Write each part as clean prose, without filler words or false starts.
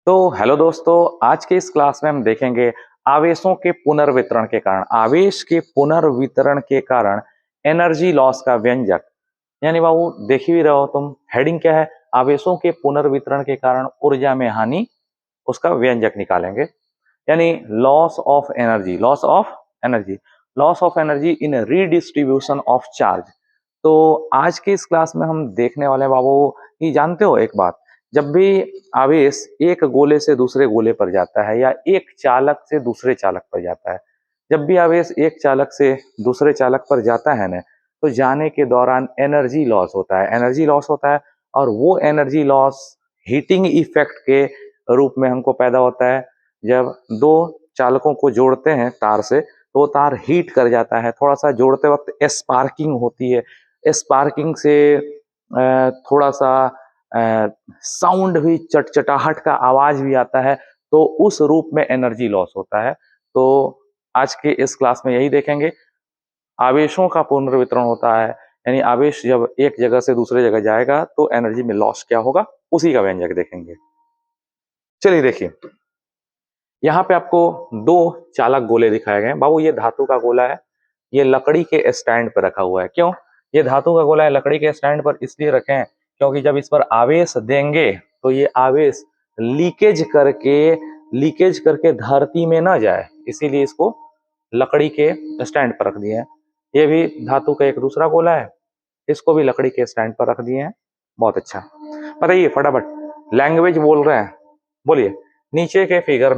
तो हेलो दोस्तों, आज के इस क्लास में हम देखेंगे आवेशों के पुनर्वितरण के कारण, आवेश के पुनर्वितरण के कारण एनर्जी लॉस का व्यंजक। यानी बाबू देख ही रहो तुम, हेडिंग क्या है? आवेशों के पुनर्वितरण के कारण ऊर्जा में हानि, उसका व्यंजक निकालेंगे। यानी loss of energy, loss of energy, loss of energy in redistribution of charge. तो आज के इस क्लास में हम देखने वाले हैं बाबू, ये जानते हो एक बात, जब भी आवेश एक गोले से दूसरे गोले पर जाता है या एक चालक से दूसरे चालक पर जाता है, जब भी आवेश एक चालक से दूसरे चालक पर जाता है ना, तो जाने के दौरान एनर्जी लॉस होता है, एनर्जी लॉस होता है। और वो एनर्जी लॉस हीटिंग इफेक्ट के रूप में हमको पैदा होता है। जब दो चालकों को जोड़ते हैं तार से, तो वो तार हीट कर जाता है, थोड़ा सा जोड़ते वक्त स्पार्किंग होती है, स्पार्किंग से थोड़ा सा साउंड भी, चटचटाहट का आवाज भी आता है, तो उस रूप में एनर्जी लॉस होता है। तो आज के इस क्लास में यही देखेंगे, आवेशों का पुनर्वितरण होता है, यानी आवेश जब एक जगह से दूसरे जगह जाएगा तो एनर्जी में लॉस क्या होगा, उसी का व्यंजक देखेंगे। चलिए देखिए, यहाँ पे आपको दो चालक गोले दिखाए गए। बाबू ये धातु का गोला है, ये लकड़ी के स्टैंड पर रखा हुआ है। क्यों ये धातु का गोला है, लकड़ी के स्टैंड पर इसलिए रखे हैं क्योंकि जब इस पर आवेश देंगे तो ये आवेश लीकेज करके धरती में ना जाए, इसीलिए इसको लकड़ी के स्टैंड पर रख दिए हैं। ये भी धातु का एक दूसरा गोला है, इसको भी लकड़ी के स्टैंड पर रख दिए हैं। बहुत अच्छा, बताइए फटाफट, लैंग्वेज बोल रहे हैं, बोलिए। नीचे के फिगर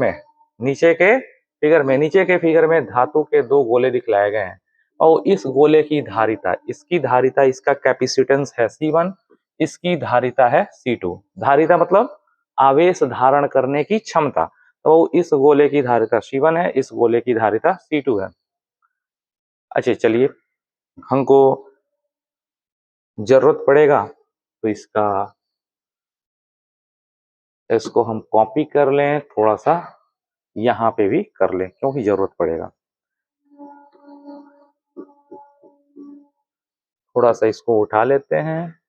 में धातु के दो गोले दिखलाए गए हैं, और इस गोले की धारिता, इसका कैपेसिटेंस है C1, इसकी धारिता है C2। धारिता मतलब आवेश धारण करने की क्षमता। तो इस गोले की धारिता C1 है, इस गोले की धारिता C2 है। अच्छा चलिए, हमको जरूरत पड़ेगा तो इसको हम कॉपी कर लें, थोड़ा सा यहाँ पे भी कर लें क्योंकि जरूरत पड़ेगा। थोड़ा सा इसको उठा लेते हैं,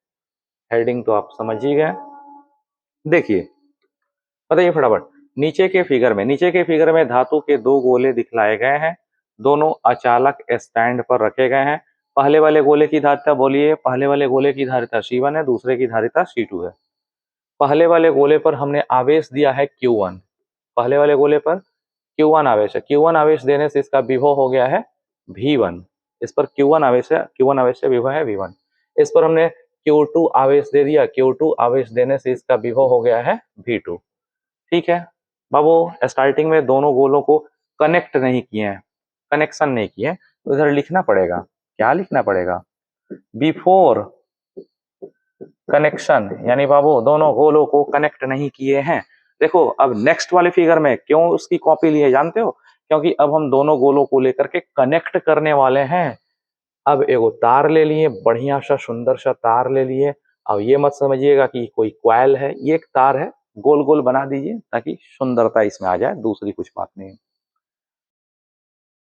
हेडिंग तो आप समझ ही गए। देखिए बताइए फटाफट, नीचे के फिगर में धातु के दो गोले दिखलाए गए हैं, दोनों अचालक स्टैंड पर रखे गए हैं। पहले वाले गोले की धारिता बोलिए, पहले वाले गोले की धारिता C1 है, दूसरे की धारिता C2 है। पहले वाले गोले पर हमने आवेश दिया है Q1, पहले वाले गोले पर Q1 आवेश है, Q1 आवेश देने से इसका विभव हो गया है V1। इस पर Q1 आवेश है, Q1 आवेश से विभव है V1। इस पर हमने Q2 आवेश दे दिया, Q2 आवेश देने से इसका विभव हो गया है V2। ठीक है बाबू, स्टार्टिंग में दोनों गोलों को कनेक्ट नहीं किए हैं, कनेक्शन नहीं किए, तो इधर लिखना पड़ेगा, क्या लिखना पड़ेगा? बिफोर कनेक्शन, यानी बाबू दोनों गोलों को कनेक्ट नहीं किए हैं। देखो अब नेक्स्ट वाले फिगर में क्यों उसकी कॉपी ली है जानते हो? क्योंकि अब हम दोनों गोलों को लेकर के कनेक्ट करने वाले हैं। अब एगो तार ले लिए, बढ़िया सा सुंदर सा तार ले लिए। अब ये मत समझिएगा कि कोई क्वाइल है, ये एक तार है, गोल गोल बना दीजिए ताकि सुंदरता इसमें आ जाए, दूसरी कुछ बात नहीं है।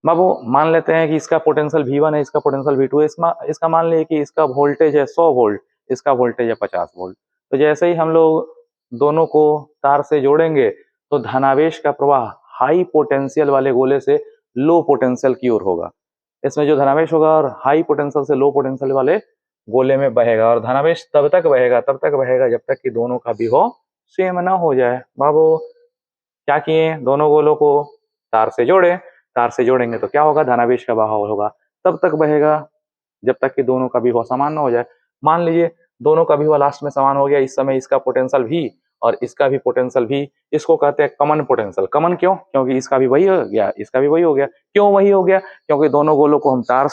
बाबू मान लेते हैं कि इसका पोटेंशियल V1 है, इसका पोटेंशियल V2 है, इसका मान लिए कि इसका वोल्टेज है 100 वोल्ट, इसका वोल्टेज है 50 वोल्ट। तो जैसे ही हम लोग दोनों को तार से जोड़ेंगे तो धनावेश का प्रवाह हाई पोटेंशियल वाले गोले से लो पोटेंशियल की ओर होगा। इसमें जो धनावेश होगा और हाई पोटेंशियल से लो पोटेंशियल वाले गोले में बहेगा, और धनावेश तब तक बहेगा जब तक कि दोनों का विभव सेम ना हो जाए। बाबू क्या किए, दोनों गोलों को तार से जोड़े, तार से जोड़ेंगे तो क्या होगा, धनावेश का बहाव होगा, तब तक बहेगा जब तक कि दोनों का विभव समान ना हो जाए। मान लीजिए दोनों का विभव लास्ट में समान हो गया, इस समय इसका पोटेंशियल V और इसका भी पोटेंशियल V, इसको कहते हैं कॉमन पोटेंशियल। कॉमन क्यों? क्योंकि इसका भी वही हो गया, इसका भी वही हो गया। क्यों वही हो गया? क्योंकि दोनों गोलों को हम तार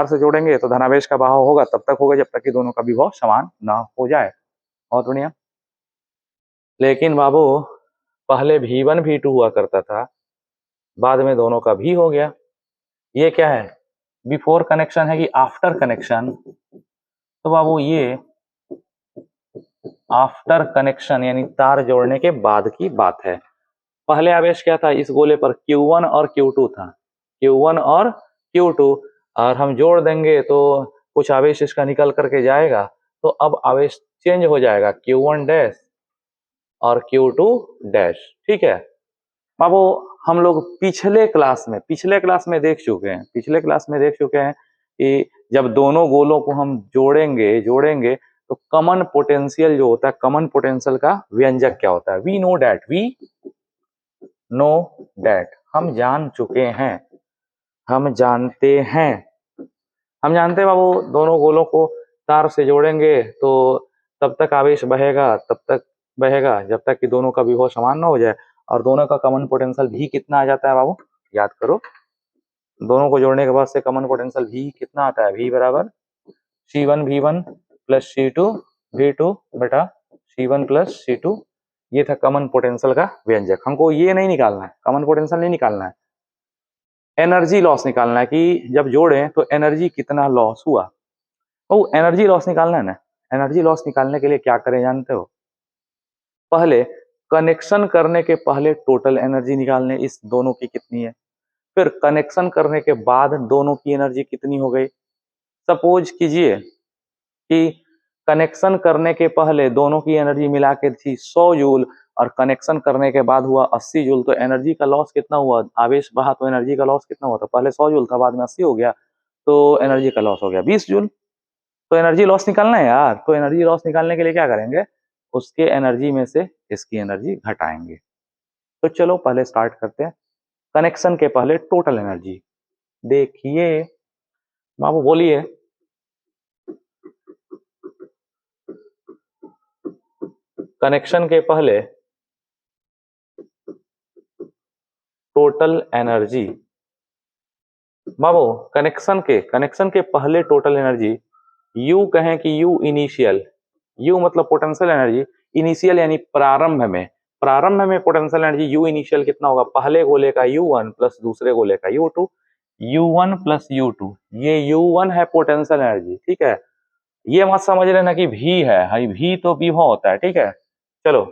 से जोड़ेंगे तो धनावेश का बहाव होगा, तब तक होगा जब तक कि दोनों का विभव समान ना हो जाए। बहुत बढ़िया। लेकिन बाबू पहले V1 V2 हुआ करता था, बाद में दोनों का V हो गया। ये क्या है, बिफोर कनेक्शन है कि आफ्टर कनेक्शन? तो बाबू ये आफ्टर कनेक्शन यानी तार जोड़ने के बाद की बात है। पहले आवेश क्या था, इस गोले पर Q1 और Q2 था, Q1 और Q2, और हम जोड़ देंगे तो कुछ आवेश इसका निकल करके जाएगा, तो अब आवेश चेंज हो जाएगा, Q1 डैश और Q2 डैश। ठीक है बाबू, हम लोग पिछले क्लास में देख चुके हैं कि जब दोनों गोलों को हम जोड़ेंगे तो कॉमन पोटेंशियल जो होता है, कॉमन पोटेंशियल का व्यंजक क्या होता है? वी नो डैट, हम जानते हैं बाबू, दोनों गोलों को तार से जोड़ेंगे तो तब तक आवेश बहेगा जब तक कि दोनों का विभव समान ना हो जाए, और दोनों का कॉमन पोटेंशियल भी कितना आ जाता है बाबू? याद करो, दोनों को जोड़ने के बाद से कॉमन पोटेंशियल भी कितना आता है? V बराबर C1V1 प्लस C2V2 बटा C1 प्लस C2। ये था कॉमन पोटेंशियल का व्यंजक। हमको ये नहीं निकालना है, कॉमन पोटेंशियल नहीं निकालना है, एनर्जी लॉस निकालना है कि जब जोड़े तो एनर्जी कितना लॉस हुआ। तो एनर्जी लॉस निकालना है ना। एनर्जी लॉस निकालने के लिए क्या करें जानते हो? पहले कनेक्शन करने के पहले टोटल एनर्जी निकालने, इस दोनों की कितनी है, फिर कनेक्शन करने के बाद दोनों की एनर्जी कितनी हो गई। सपोज कीजिए कि कनेक्शन करने के पहले दोनों की एनर्जी मिला के थी 100 जूल और कनेक्शन करने के बाद हुआ 80 जूल, तो एनर्जी का लॉस कितना हुआ? आवेश बहा तो एनर्जी का लॉस कितना हुआ था? पहले 100 जूल था, बाद में 80 हो गया, तो एनर्जी का लॉस हो गया 20 जूल। तो एनर्जी लॉस निकालना है यार, तो एनर्जी लॉस निकालने के लिए क्या करेंगे? उसके एनर्जी में से इसकी एनर्जी घटाएंगे। तो चलो पहले स्टार्ट करते हैं कनेक्शन के पहले टोटल एनर्जी। देखिए बाबू, बोलिए। कनेक्शन के पहले टोटल एनर्जी बाबू, कनेक्शन के पहले टोटल एनर्जी, यू कहें कि यू इनिशियल, यू मतलब पोटेंशियल एनर्जी, इनिशियल यानी प्रारंभ में पोटेंशियल एनर्जी यू इनिशियल कितना होगा? पहले गोले का U1 प्लस दूसरे गोले का U2, U1 प्लस U2, ये U1 है पोटेंशियल एनर्जी। ठीक है, ये मत समझ लेना कि V है, V तो विभव होता है। ठीक है, चलो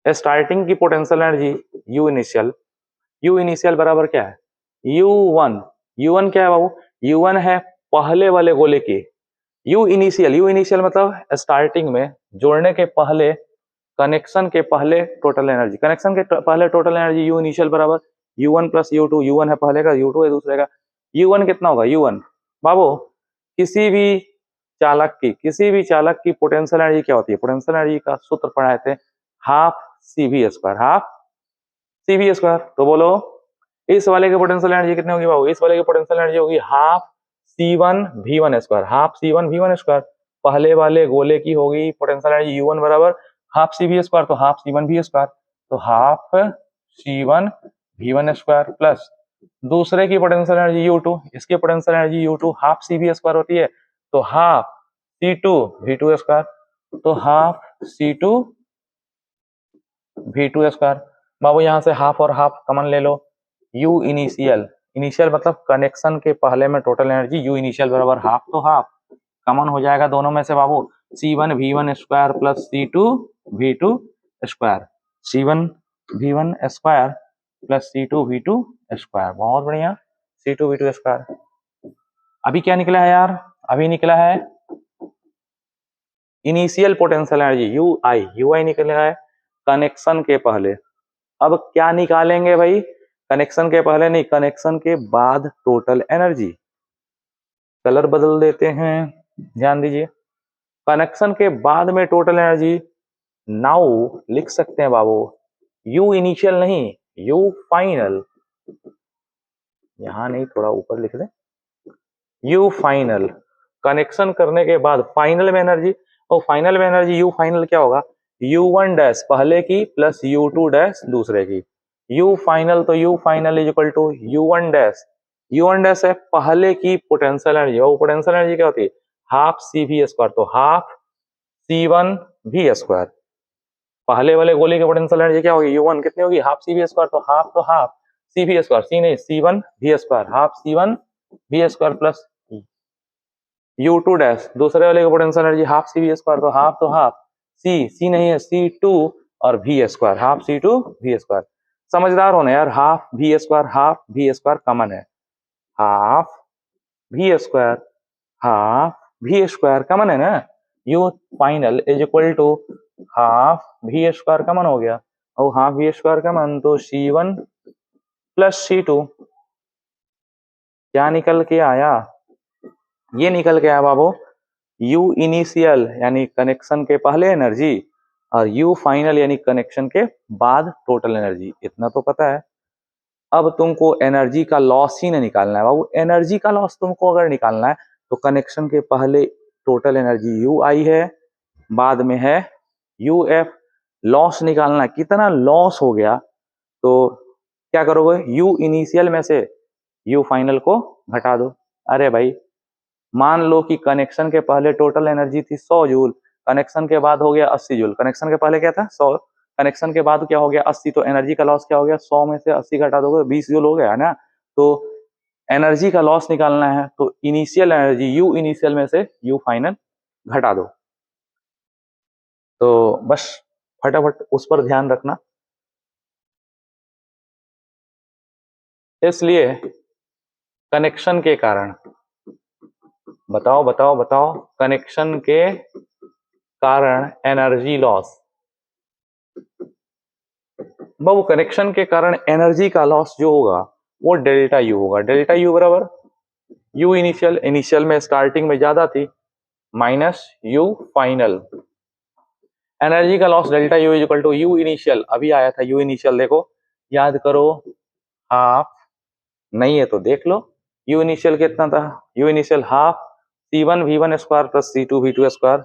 स्टार्टिंग की पोटेंशियल एनर्जी यू इनिशियल बराबर क्या है? U1 क्या है बाबू? U1 है पहले वाले गोले की, यू इनिशियल मतलब स्टार्टिंग में, जोड़ने के पहले, कनेक्शन के पहले टोटल एनर्जी यू इनिशियल बराबर U1 प्लस U2, U1 है पहले का, U2 है दूसरे का। U1 कितना होगा? U1 बाबू, किसी भी चालक की पोटेंशियल एनर्जी क्या होती है? पोटेंशियल एनर्जी का सूत्र पढ़ाए थे, हाफ CV स्क्वायर। तो बोलो इस वाले की पोटेंशियल एनर्जी कितनी होगी बाबू? इस वाले की पोटेंशियल एनर्जी होगी हाफ C1V1 स्क्वायर। पहले वाले गोले की होगी पोटेंशियल एनर्जी U1 बराबर हाफ CV स्क्वायर, तो हाफ C1V स्क्वायर, तो हाफ C1V1 स्क्वायर प्लस दूसरे की पोटेंशियल एनर्जी U2, इसकी potential energy U2 half CV square होती है, तो हाफ C2V2 स्क्वायर, तो हाफ C2V2 स्क्वायर। बाबू यहाँ से हाफ और हाफ कॉमन ले लो, यू इनिशियल मतलब कनेक्शन के पहले में टोटल एनर्जी यू इनिशियल बराबर हाफ, तो हाफ कॉमन हो जाएगा दोनों में से बाबू, C1V1 square plus C2V2 square, C1V1 square plus C2V2 square. बहुत बढ़िया, C2V2 स्क्वायर। अभी क्या निकला है यार? अभी निकला है इनिशियल पोटेंशियल एनर्जी यूआई निकला है कनेक्शन के पहले। अब क्या निकालेंगे भाई? कनेक्शन के पहले नहीं, कनेक्शन के बाद टोटल एनर्जी। कलर बदल देते हैं, ध्यान दीजिए। कनेक्शन के बाद में टोटल एनर्जी नाउ लिख सकते हैं बाबू, यू इनिशियल नहीं, यू फाइनल, यहां नहीं, थोड़ा ऊपर लिख दें, यू फाइनल। कनेक्शन करने के बाद फाइनल में एनर्जी, और फाइनल में एनर्जी यू फाइनल क्या होगा? U1 डैश पहले की प्लस U2 डैश दूसरे की, यू फाइनल, तो U final is equal to U1 dash है पहले की पोटेंशियल एनर्जी, वो पोटेंशियल एनर्जी क्या होती है? हाफ CV स्क्वायर, तो हाफ C1V स्क्वायर। पहले वाले गोले की पोटेंशियल एनर्जी क्या होगी? U1 कितनी होगी? हाफ CV स्क्वायर, तो हाफ CV स्क्वायर, C नहीं C1V square, half C1V square plus U2 dash दूसरे वाले की potential energy half CV square, तो हाफ C नहीं है C2 और V square, half C2V square. समझदार होना यार, हाफ V स्क्वायर कॉमन है, हाफ V स्क्वायर कॉमन है ना। U final is equal to half V square common हो गया, और हाफ वी स्क्वायर कॉमन तो C1 प्लस C2 क्या निकल के आया, ये निकल के आया बाबू U इनिशियल यानी कनेक्शन के पहले एनर्जी और U फाइनल यानी कनेक्शन के बाद टोटल एनर्जी, इतना तो पता है। अब तुमको एनर्जी का लॉस ही नहीं निकालना है बाबू, एनर्जी का लॉस तुमको अगर निकालना है तो कनेक्शन के पहले टोटल एनर्जी यू आई है, बाद में है यू एफ, लॉस निकालना है कितना लॉस हो गया, तो क्या करोगे यू इनिशियल में से यू फाइनल को घटा दो। अरे भाई मान लो कि कनेक्शन के पहले टोटल एनर्जी थी 100 जूल, कनेक्शन के बाद हो गया 80 जूल, कनेक्शन के पहले क्या था 100, कनेक्शन के बाद क्या हो गया 80, तो एनर्जी का लॉस क्या हो गया 100 में से 80 घटा दोगे 20 जूल हो गया है ना। तो एनर्जी का लॉस निकालना है तो इनिशियल एनर्जी यू इनिशियल में से यू फाइनल घटा दो। तो बस फटाफट उस पर ध्यान रखना। इसलिए कनेक्शन के कारण, बताओ बताओ बताओ, कनेक्शन के कारण एनर्जी लॉस, बाबू कनेक्शन के कारण एनर्जी का लॉस जो होगा वो डेल्टा यू होगा। डेल्टा यू बराबर यू इनिशियल, इनिशियल में स्टार्टिंग में ज्यादा थी, माइनस यू फाइनल। एनर्जी का loss delta U equal to U initial, अभी आया था यू इनिशियल, देखो याद करो, हाफ, नहीं है तो देख लो यू इनिशियल कितना था, you initial half C1 V1 square plus C2 V2 square,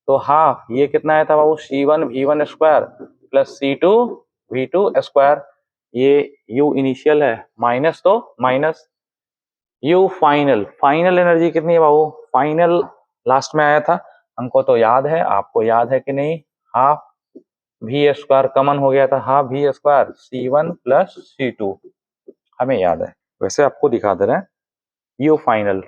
तो हाफ ये कितना आया था बाबू C1 V1 square plus C2 V2 square, ये यू इनिशियल है, माइनस तो minus U final, final energy कितनी है बाबू, फाइनल लास्ट में आया था, हमको तो याद है, आपको याद है कि नहीं, हाफ वी स्क्वायर कॉमन हो गया था, half V square C1 plus C2, हमें याद है, वैसे आपको दिखा दे रहे हैं U final,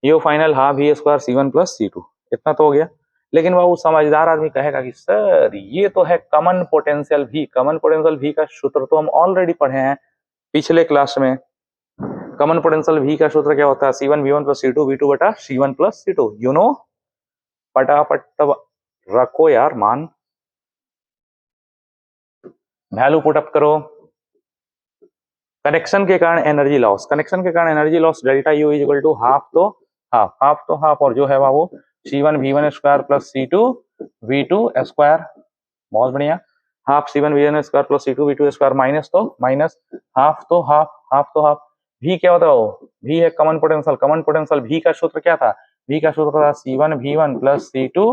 U final half V square C1 plus C2, इतना तो हो गया। लेकिन बाबू समझदार आदमी कहेगा कि सर ये तो है कॉमन पोटेंशियल भी, कॉमन पोटेंशियल भी का सूत्र तो हम ऑलरेडी पढ़े हैं पिछले क्लास में। कॉमन पोटेंशियल भी का सूत्र क्या होता है, C1 V1 plus C2 V2 बटा C1 plus C2, you know, फटाफट तब रखो यार मान, वैल्यू पुट अप करो। कनेक्शन के कारण एनर्जी लॉस, कनेक्शन के कारण energy loss delta U is equal to half तो हाफ, हाफ तो हाफ, और जो है वो C1 V1 square plus C2 V2 square, बहुत बढ़िया, half C1 V1 square plus C2 V2 square, minus तो माइनस, हाफ तो हाफ, हाफ तो हाफ, भी क्या होता है वो, भी है कॉमन पोटेंशियल, कॉमन पोटेंशियल भी का सूत्र क्या था, भी का सूत्र था C1 V1 plus C2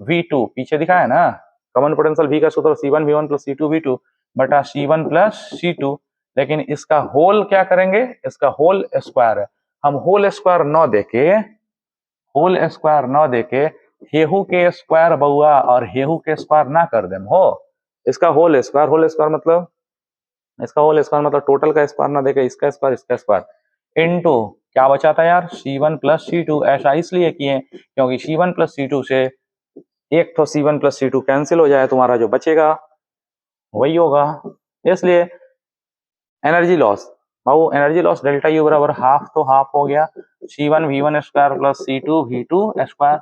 V2, पीछे दिखा है ना, कॉमन पोटेंशियल भी का सूत्र C1 V1 plus C2 V2 बटा C1 प्लस C2, लेकिन इसका होल क्या करेंगे, इसका होल स्क्वायर है, हम होल स्क्वायर न देके, होल स्क्वायर न देके हेहू के स्क्वायर बउआ और हेहू के स्क्वायर ना कर देम हो, इसका होल स्क्वायर, होल स्क्वायर मतलब, इसका होल स्क्वायर मतलब टोटल का स्क्वायर ना देके इसका स्क्वायर इनटू क्या बचा था यार C1 प्लस C2, ऐसा इसलिए किए क्योंकि C1 प्लस C2 से एक तो C1 प्लस C2 कैंसिल हो जाए, तुम्हारा जो बचेगा वही होगा। इसलिए एनर्जी लॉस, बाबू एनर्जी लॉस डेल्टा यू बराबर हाफ तो हाफ हो गया C1 V1 square plus C2 V2 square,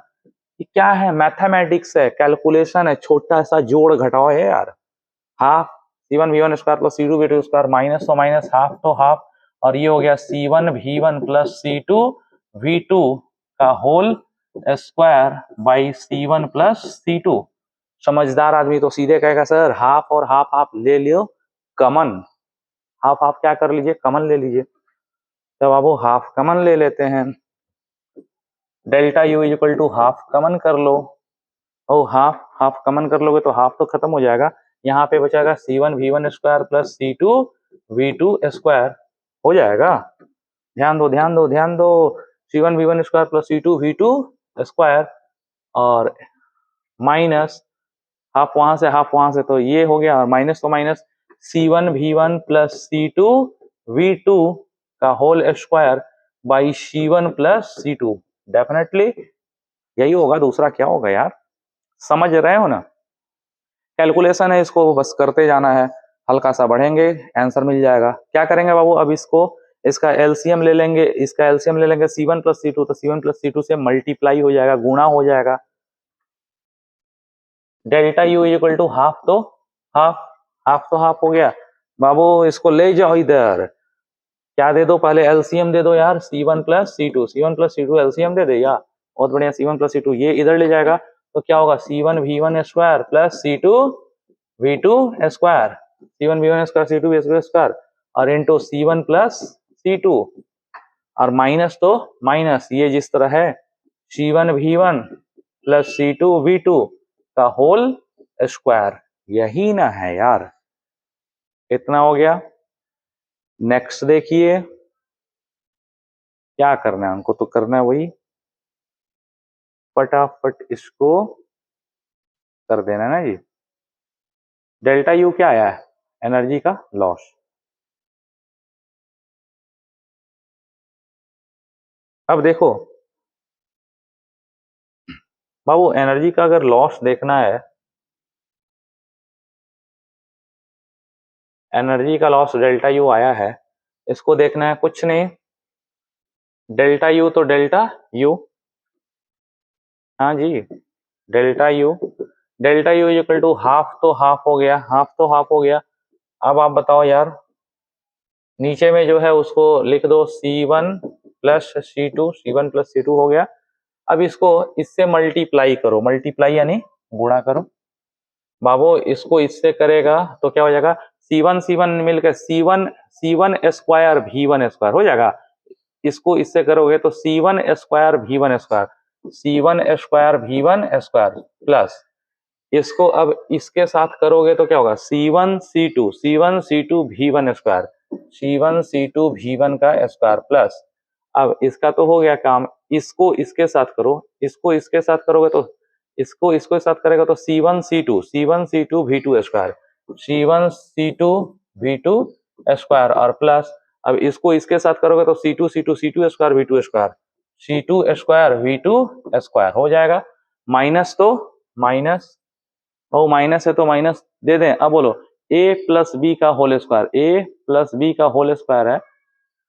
क्या है मैथमेटिक्स है, कैलकुलेशन है, छोटा सा जोड़ घटाओ है यार, half C1 V1 square plus C2 V2 square, minus तो माइनस, हाफ तो हाफ, और ये हो गया C1 V1 plus C2 V2 का whole square by C1 plus C2। समझदार आदमी तो सीधे कहेगा सर हाफ और हाफ आप ले लियो कॉमन, हाफ हाफ क्या कर लीजिए कॉमन ले लीजिए, तब आप वो हाफ कॉमन ले लेते हैं, delta U is equal to half common कर लो, ओ हाफ हाफ कॉमन कर लोगे तो हाफ तो खत्म हो जाएगा, यहाँ पे बचेगा C1 V1 square plus C2 V2 square, हो जाएगा, ध्यान दो ध्यान दो ध्यान दो, C1 V1 square plus C2 V2 square और माइनस हाफ वहां से हाफ वहां से, तो ये हो गया, माइनस तो minus C1 V1 plus C2 V2 का whole square by C1 plus C2, definitely यही होगा, दूसरा क्या होगा यार, समझ रहे हो ना, कैलकुलेशन है, इसको बस करते जाना है, हल्का सा बढ़ेंगे आंसर मिल जाएगा। क्या करेंगे बाबू, अब इसको इसका एलसीएम ले लेंगे, इसका एलसीएम ले लेंगे C1 प्लस C2, तो C1 प्लस C2 से मल्टीप्लाई हो जाएगा, गुणा हो जाएगा, delta U equal to half, तो हाफ हो गया। बाबू इसको ले जाओ इधर, क्या दे दो, पहले एलसीएम दे दो यार, C1 प्लस C2 एलसीएम दे दे यार, बहुत बढ़िया। C1 प्लस C2 ये इधर ले जाएगा तो क्या होगा, C1 V1 square plus C2 V2 square, C1 V1 square C2 V2 square, और इंटू C1 प्लस C2, और माइनस तो माइनस, ये जिस तरह है C1 V1 plus C2 V2 का होल स्क्वायर, यही ना है यार। इतना हो गया। नेक्स्ट देखिए, क्या करना है हमको, तो करना है वही, फटाफट इसको कर देना ना जी। डेल्टा यू क्या आया है, एनर्जी का लॉस। अब देखो बाबू, एनर्जी का अगर लॉस देखना है, एनर्जी का लॉस डेल्टा यू आया है, इसको देखना है कुछ नहीं, डेल्टा यू तो डेल्टा यू, हाँ जी, delta U equal to half, तो हाफ हो गया, हाफ तो हाफ हो गया। अब आप बताओ यार, नीचे में जो है उसको लिख दो C1 प्लस C2 हो गया। अब इसको इससे मल्टीप्लाई करो, मल्टीप्लाई यानी गुणा करो। बाबू इसको इससे करेगा तो क्या हो जाएगा, C1 मिलकर C1 स्क्वायर V1 स्क्वायर हो जाएगा। इसको इससे करोगे तो C1 square V1 square, C1 square V1 square plus, इसको अब इसके साथ करोगे तो क्या होगा, C1 C2 V1 square, C1 C2 V1 का स्क्वायर प्लस, अब इसका तो हो गया काम, इसको इसके साथ करो, इसको इसके साथ करोगे तो इसको इसको साथ करेगा तो C1 C2 V2 square, C1 C2 V2 square, और प्लस अब इसको इसके साथ करोगे तो C2 square V2 square, C2 square V2 square हो जाएगा। माइनस तो माइनस, और माइनस है तो माइनस दे दें। अब बोलो a प्लस बी का whole square, a plus B का होल स्क्वायर है।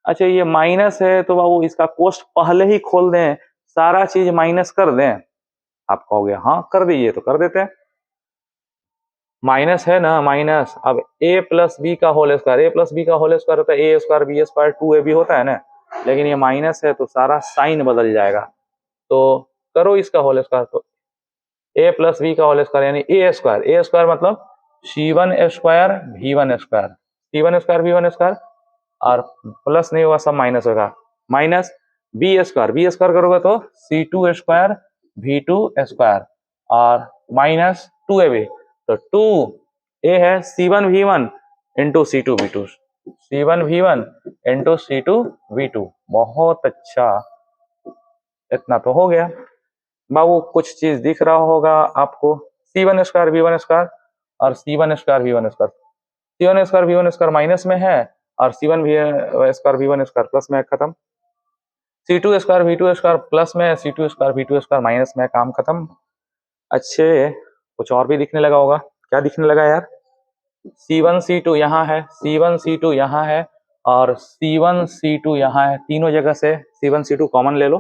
अच्छा ये माइनस है तो बाबू इसका कोष्ट पहले ही खोल दें, सारा चीज माइनस कर दें। आप कहोगे हाँ कर दीजिए, तो कर देते हैं। माइनस है ना माइनस, अब a प्लस बी का whole square, a plus B का होल स्क्वायर होता है a square B square 2ab होता है ना, लेकिन ये माइनस है तो सारा साइन बदल जाएगा। तो करो इसका होल स्क्वायर, तो a प्लस बी का होल स्क्वायर यानी a स्क्वायर मतलब C1 square V1 square, C1 square V1 square, और प्लस नहीं होगा सब माइनस होगा, माइनस बी स्क्वायर करोगे तो C2 स्क्वायर V2 स्क्वायर, और माइनस 2ab, तो 2 a है C1 V1 into C2 V2, C1 V1 into C2 V2। बहुत अच्छा, इतना तो हो गया। बाबू कुछ चीज दिख रहा होगा आपको, C1 स्क्वायर V1 स्क्वायर और C1 square V1 square, C1 square V1 square minus में है और C1 square V1 square plus में, खत्म। C2 square V2 square plus में, C2 square V2 square minus में, काम खत्म। अच्छे, कुछ और भी दिखने लगा होगा, क्या दिखने लगा यार, C1 C2 यहाँ है, C1 C2 यहाँ है, और C1 C2 यहाँ है, तीनों जगह से C1 C2 कॉमन ले लो,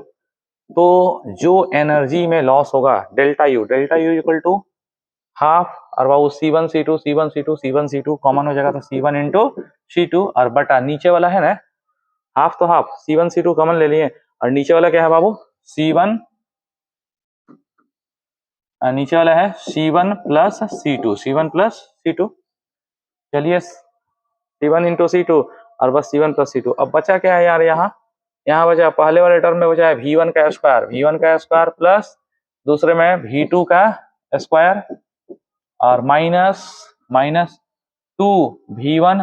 तो जो एनर्जी में लॉस होगा delta U equal to half, और बाबू C1 C2 कॉमन हो जाएगा तो C1 इंटू C2, और बटा नीचे वाला है ना, हाफ तो हाफ, C1 C2 कॉमन ले लिए, और नीचे वाला क्या है बाबू, C1, नीचे वाला है C1 प्लस C2, चलिए C1 इंटू C2 और बस C1 प्लस C2। अब बचा क्या है यार, यहाँ बचा पहले वाले टर्म में बचा है V1 का स्क्वायर प्लस दूसरे में V2 का स्क्वायर, और माइनस 2V1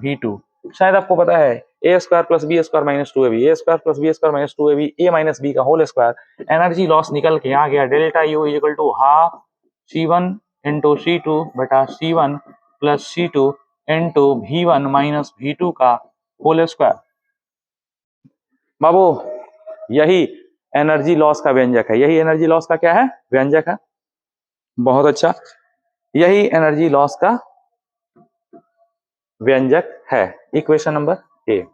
V2, शायद आपको पता है a square plus B square minus 2ab, a square plus B square minus 2ab, a minus B का होल स्क्वायर। एनर्जी लॉस निकल के आ गया, delta U equal to half C1 into C2 बटा C1 plus C2 into V1 minus V2 का whole square. बाबू यही energy loss का व्यंजक है, यही एनर्जी लॉस का क्या है, व्यंजक है। बहुत अच्छा, यही एनर्जी लॉस का व्यंजक है, इक्वेशन नंबर ए।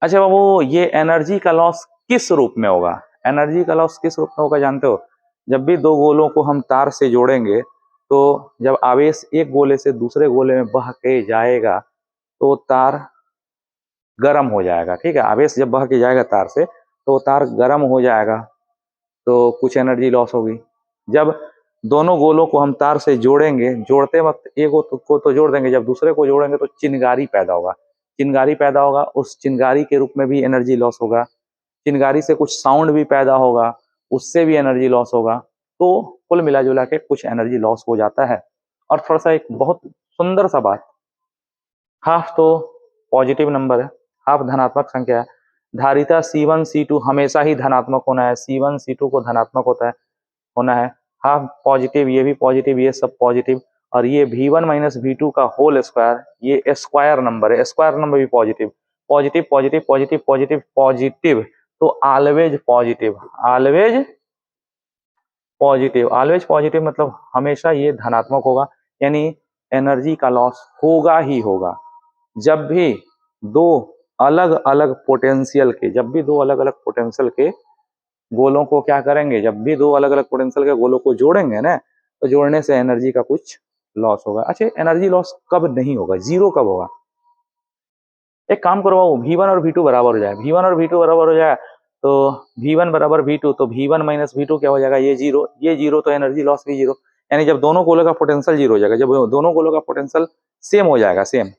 अच्छा बाबू, ये एनर्जी का लॉस किस रूप में होगा, एनर्जी का लॉस किस रूप में होगा जानते हो, जब भी दो गोलों को हम तार से जोड़ेंगे तो जब आवेश एक गोले से दूसरे गोले में बह के जाएगा तो तार गर्म हो जाएगा। ठीक है, आवेश जब बह के जाएगा तार से तो तार गर्म हो जाएगा, तो कुछ एनर्जी लॉस होगी। जब दोनों गोलों को हम तार से जोड़ेंगे, जोड़ते वक्त एक को तो जोड़ देंगे, जब दूसरे को जोड़ेंगे तो चिनगारी पैदा होगा। चिनगारी पैदा होगा, उस चिनगारी के रूप में भी एनर्जी लॉस होगा। चिनगारी से कुछ साउंड भी पैदा होगा, उससे भी एनर्जी लॉस होगा। तो कुल मिला जुला के कुछ एनर्जी लॉस हो जाता है। और थोड़ा सा एक बहुत सुंदर सा बात, हाफ तो पॉजिटिव नंबर है, हाफ धनात्मक संख्या है। धारिता C1 C2 हमेशा ही धनात्मक होना है, C1 C2 को धनात्मक होना है। हाफ पॉजिटिव, ये भी पॉजिटिव, ये सब पॉजिटिव। और ये V1 माइनस V2 का होल स्क्वायर, ये स्क्वायर नंबर है, स्क्वायर नंबर भी positive. Positive positive positive positive positive, तो always positive, always positive, always positive मतलब हमेशा ये धनात्मक होगा, यानी एनर्जी का लॉस होगा ही होगा। जब भी दो अलग अलग पोटेंशियल के, जब भी दो अलग अलग पोटेंशियल के गोलों को क्या करेंगे, जब भी दो अलग अलग पोटेंशियल के गोलों को जोड़ेंगे ना, तो जोड़ने से एनर्जी का कुछ लॉस होगा। अच्छा, एनर्जी लॉस कब नहीं होगा, जीरो कब होगा? एक काम करो, V1 और V2 बराबर हो जाए, V1 और V2 बराबर हो जाए तो V1 बराबर V2, तो V1 माइनस V2 क्या हो जाएगा, ये जीरो, तो एनर्जी लॉस भी जीरो। यानी जब दोनों गोलों का पोटेंशियल जीरो हो जाएगा, जब दोनों गोलों का पोटेंशियल सेम हो जाएगा, सेम,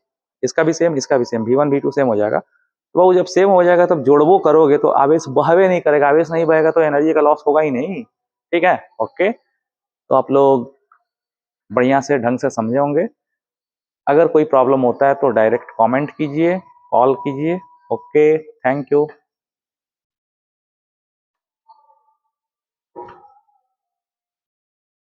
इसका भी सेम, इसका भी सेम, V1 V2 सेम हो जाएगा, तो वो जब सेम हो जाएगा तब जोड़वो करोगे तो आवेश बहवे नहीं करेगा, आवेश नहीं बहेगा तो एनर्जी का लॉस होगा ही नहीं। ठीक है, ओके। तो आप लोग बढ़िया से ढंग से समझे होंगे। अगर कोई प्रॉब्लम होता है तो डायरेक्ट कमेंट कीजिए, कॉल कीजिए। Okay, thank you.